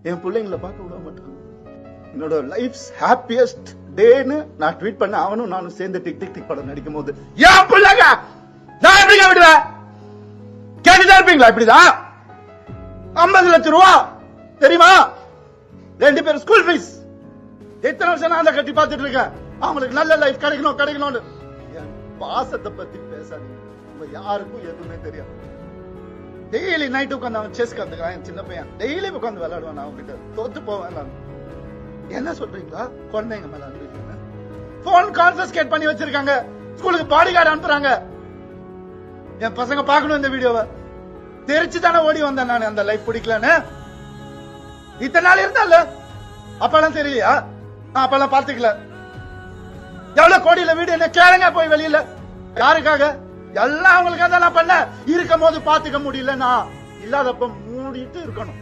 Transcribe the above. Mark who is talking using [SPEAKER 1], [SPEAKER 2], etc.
[SPEAKER 1] என் பிள்ளைங்களை பார்க்க விட மாட்டான். என்னோட லைஃப் ஹாப்பியஸ்ட் டேன்னு நான் ட்வீட் பண்ண அவனும் நானும் சேர்ந்து டிக் டிக் டிக் படம் நடிக்கும் போது என் பிள்ளைங்க நான் எப்படிங்க விடுவேன்? கேட்டுதான் இருப்பீங்களா? இப்படிதான் 50 லட்சம் ரூபா தெரியுமா? 2 பேரும் ஸ்கூல் ஃபீஸ். எத்தனை வருஷம் நான் கட்டி பார்த்துட்டு இருக்கேன். அவங்களுக்கு நல்ல லைஃப் கிடைக்கணும்னு. என் பாசத்தை பத்தி பேசாதீங்க. உங்க யாருக்கும் எதுவுமே தெரியாது. டெய்லி நைட் உட்காந்து அவன் செஸ் கத்துக்கிறான். என் சின்ன பையன் டெய்லி உட்காந்து விளையாடுவான். அவங்க கிட்ட தோத்து போவேன் நான். என்ன சொல்றீங்களா? குழந்தைங்க மேல அனுப்பிடுங்க. போன் கான்ஃபிஸ்கேட் பண்ணி வச்சிருக்காங்க. ஸ்கூலுக்கு பாடி கார்டு அனுப்புறாங்க. என் பசங்க பாக்கணும் இந்த வீடியோவை. தெரிச்சு தானே ஓடி வந்தேன் நான். அந்த லைஃப் பிடிக்கலன்னு இத்தனை நாள் இருந்தால அப்பெல்லாம் தெரியலையா? நான் அப்பெல்லாம் பார்த்துக்கல. எவ்வளவு கோடியில வீடு என்ன கேளுங்க போய் வெளியில. யாருக்காக? எல்லாம் அவங்களுக்காக தான் நான் பண்ண. இருக்கும் போது பாத்துக்க முடியல. நான் இல்லாதப்ப மூடிட்டு இருக்கணும்.